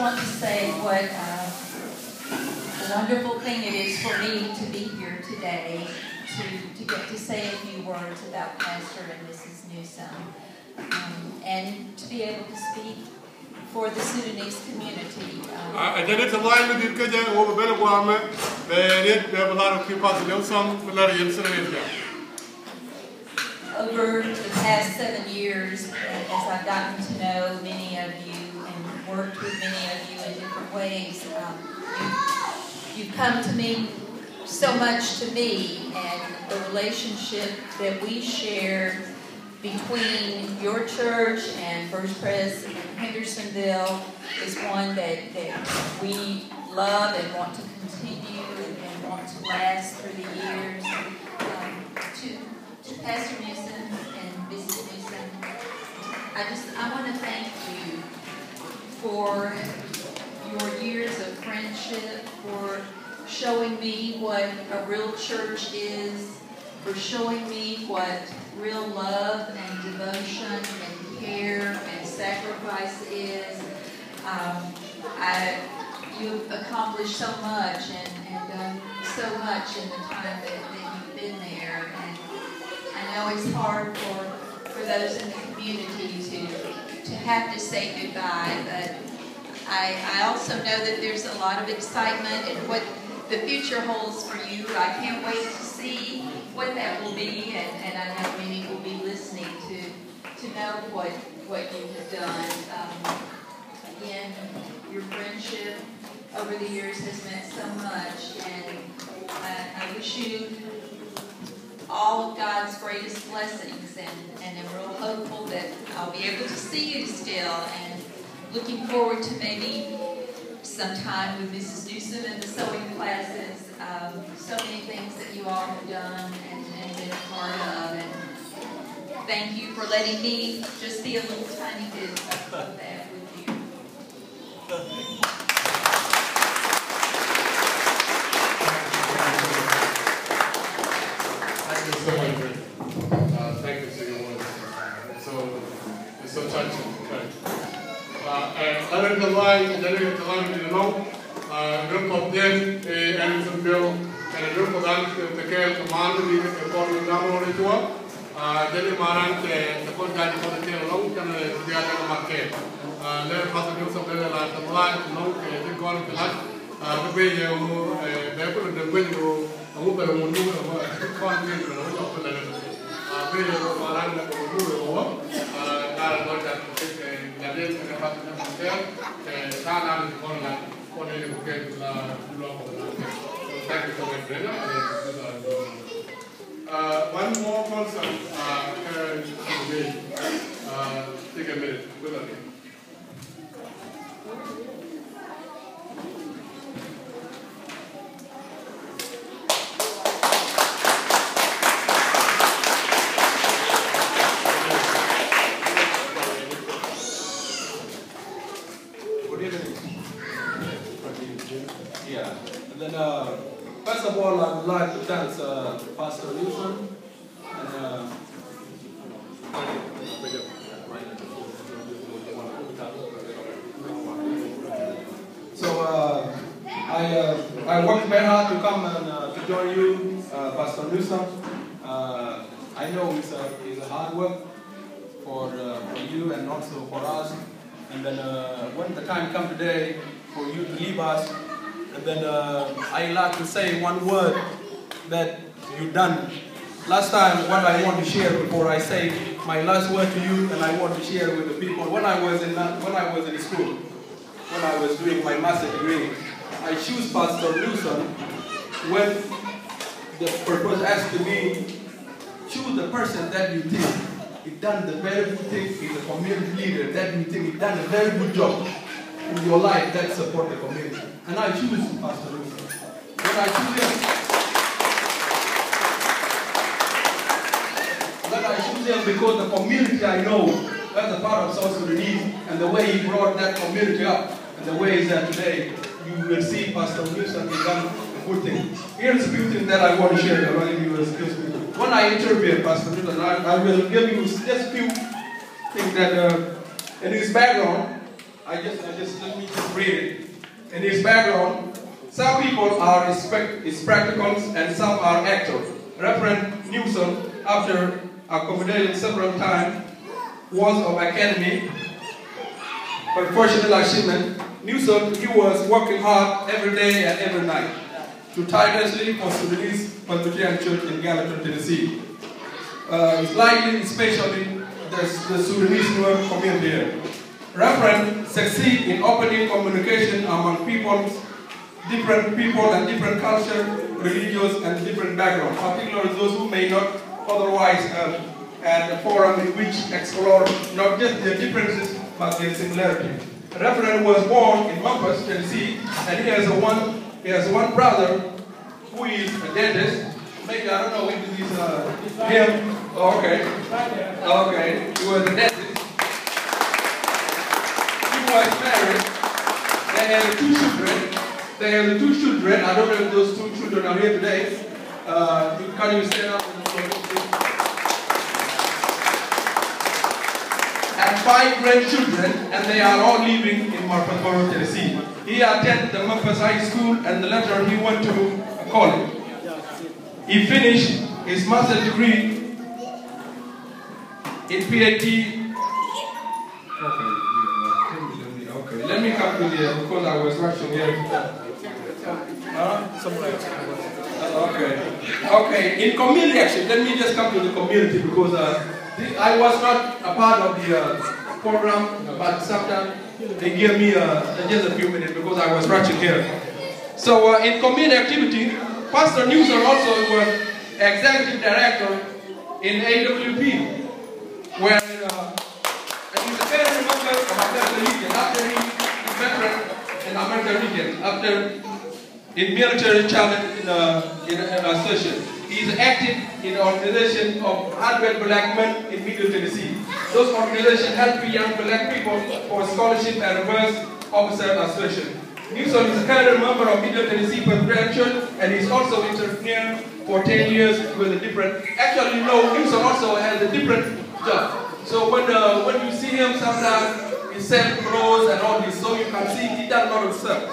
want to say what a wonderful thing it is for me to be here today to get to say a few words about Pastor and Mrs. Newsom, and to be able to speak for the Sudanese community. Over the past 7 years, as I've gotten to know many of you and worked with many of you in different ways, you've come to mean so much to me, and the relationship that we share between your church and First Pres in Hendersonville is one that we love and want to continue and want to last through the years. To Pastor Newsom and Mrs. Newsom, I want to thank you for your years of friendship, for showing me what a real church is, for showing me what real love and devotion and care and sacrifice is. You've accomplished so much and done so much in the time that you've been there. And I know it's hard for those in the community to have to say goodbye, but I also know that there's a lot of excitement in what the future holds for you. I can't wait to see what that will be, and I know many will be listening to know what you have done. Again, your friendship over the years has meant so much, and I wish you all of God's greatest blessings, and I'm real hopeful that I'll be able to see you still, and looking forward to maybe some time with Mrs. Newsom and the sewing classes. So many things that you all have done and been a part of, and thank you for letting me just be a little tiny bit of that with you. Thank you so much. Thank you so much. It's so touching. And other than the line, you know, group of them, Andersonville, and a group of them, Tkai commander, the Corner Namor, Jelly Maran, the Port Guy for the tail long, and the other market. Let us do some little like the line, no, the Corner to that. The way you put the window, a woman who knew the content of the letter. Video Maran, the Guru, Jadi kita patut mengajar, sana di sekolah, sekolah yang bukan pulau pengantin. Thank you so much, Brenda. One more person can take a minute. Good idea. First of all, I would like to thank Pastor Newsom and I worked very hard to come and to join you, Pastor Newsom. I know it's a hard work for you and also for us. And then when the time comes today for you to leave us, and then I like to say one word that you done. Last time, what I want to share before I say my last word to you, and I want to share with the people. When I was in school, when I was doing my master's degree, I choose Pastor Newsom when the purpose asked to me, choose the person that you think he done the very good thing, he's a community leader, that you think he done a very good job in your life that support the community. And I choose Pastor Newsom. When I choose him because the community I know as a part of South Sudanese and the way he brought that community up and the way he's there today, you will see Pastor Newsom has done a good thing. Here's a few things that I want to share about you. When I interviewed Pastor Newsom, I will give you just a few things that in his background. let me just read it. In his background, some people are practicals and some are actors. Reverend Newsom, after accommodating several times, was of academy, professional achievement. Newsom, he was working hard every day and every night to tirelessly for Sudanese Presbyterian Church in Gallatin, Tennessee. It's likely, especially the Sudanese Nuer community here. Reverend succeed in opening communication among different people and different culture, religious and different backgrounds, particularly those who may not otherwise have a forum in which explore not just their differences but their similarities. Reverend was born in Memphis, Tennessee, and he has one brother who is a dentist. Maybe, I don't know if this is him. Oh, okay. Okay. He was a dentist. He was married. They had 2 children. They have 2 children. I don't know if those 2 children are here today. Can you stand up? And 5 grandchildren, and they are all living in Murfreesboro, Tennessee. He attended the Memphis High School, and later he went to college. He finished his master's degree in PhD. Okay, let me come to here because I was rushing here. Okay, in community action, let me just come to the community because I was not a part of the program, but sometimes they give me just a few minutes because I was rushing here. So in community activity, Pastor Newsom also was executive director in AWP, where he's a very member of American Legion. After he is veteran in American Legion, after in military challenge in association. He is active in the organization of 100 black men in Middle Tennessee. Those organizations help young black people for scholarship and reverse officer association. Newsom is a current member of Middle Tennessee Presbyterian Church, and he's also entrepreneur for 10 years with a different. Actually, no, Newsom also has a different job. So when you see him, sometimes he sells clothes and all this, so you can see he does a lot of stuff.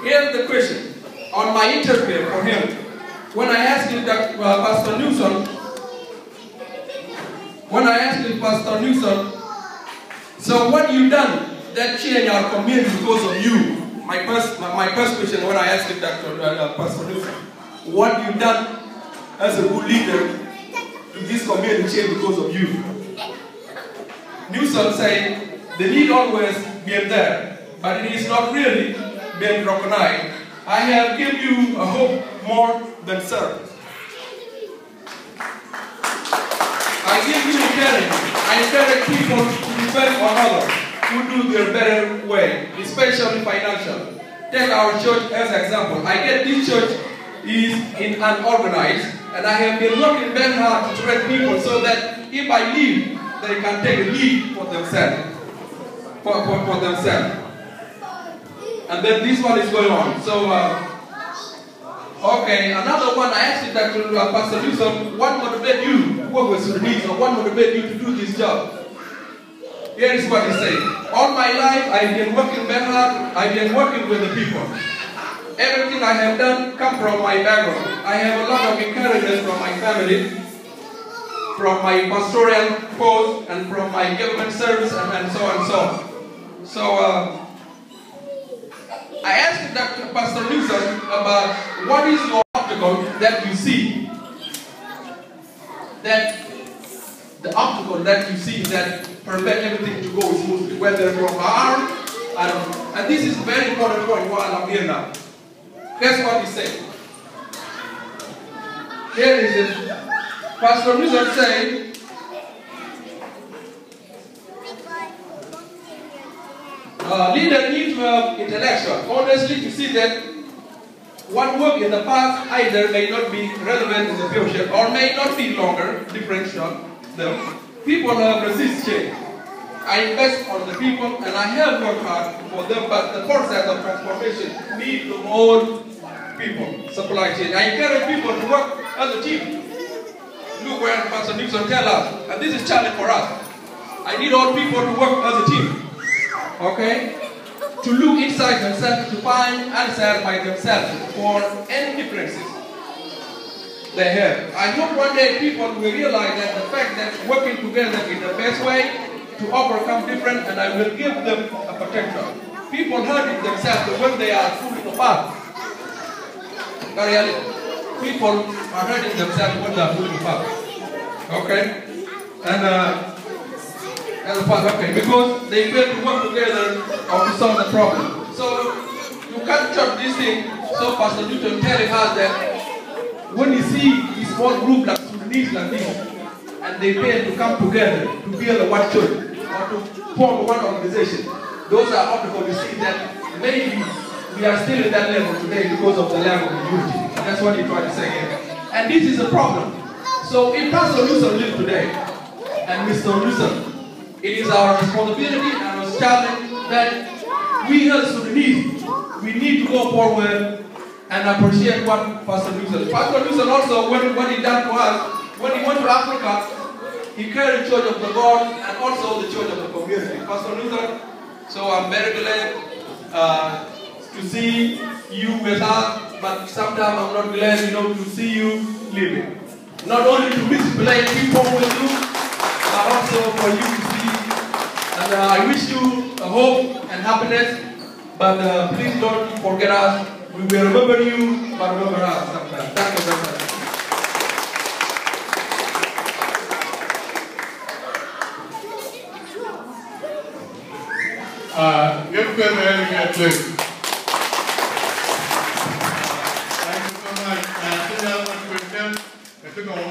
Here's the question on my interview for him. When I asked him that, Pastor Newsom, so what you done that changed our community because of you? My first question when I asked him that, Pastor Newsom, what you done as a good leader to this community change because of you? Newsom said, the need always been there, but it is not really been recognized. I have given you a hope more than service. I give you encouragement. I encourage people to depend on others who do their better way, especially financially. Take our church as an example. I get this church is unorganized, and I have been working very hard to train people so that if I leave, they can take a lead for themselves. For themselves. And then this one is going on. So, okay, another one, I asked Dr. Pastor Newsom, what motivated you to work with Sudanese, or what motivated you to do this job? Here is what he said. All my life, I've been working very hard. I've been working with the people. Everything I have done comes from my background. I have a lot of encouragement from my family, from my pastoral post, and from my government service, and so on and so on. So, I asked Dr. Pastor Newsom about what is your obstacle that you see, the obstacle that you see that prevent everything to go smoothly, whether from harm, and this is a very important point while I'm here now. That's what he said. Here is it. Pastor Newsom said, leaders need to have intellectual, honestly, to see that what worked in the past either may not be relevant in the future or may not be longer, differential them. People have resist change. I invest on the people and I have worked hard for them, but the process of transformation needs to all people, supply chain. I encourage people to work as a team. Look where Pastor Newsom tells us, and this is a challenge for us. I need all people to work as a team. okay, to look inside themselves to find answers by themselves for any differences they have. I hope one day people will realize that the fact that working together is the best way to overcome difference, and I will give them a potential. People hurting themselves when they are falling apart. Really, people are hurting themselves when they are falling apart. Okay? Okay, because they fail to work together or to solve the problem. So you can't judge this thing. So Pastor Newton telling us that when you see a small group like Sudanese like this, and they fail to come together to build a one church or to form one organization, those are obstacles. You see that maybe we are still at that level today because of the level of unity. That's what he tried to say here. And this is a problem. So if Pastor Newton lives today, and Mr. Newton, it is our responsibility and our challenge that we as Sudanese, we need to go forward and appreciate what Pastor Newton. Pastor Newton also, what he done to us, when he went to Africa, he carried the Church of the God and also the Church of the community. Pastor Newton, so I'm very glad to see you with us, but sometimes I'm not glad, to see you living. Not only to display people with you, but also for you to see. And I wish you hope and happiness, but please don't forget us. We will remember you, but remember us sometimes. Thank you very much. Give them a hand, please. Thank you so much.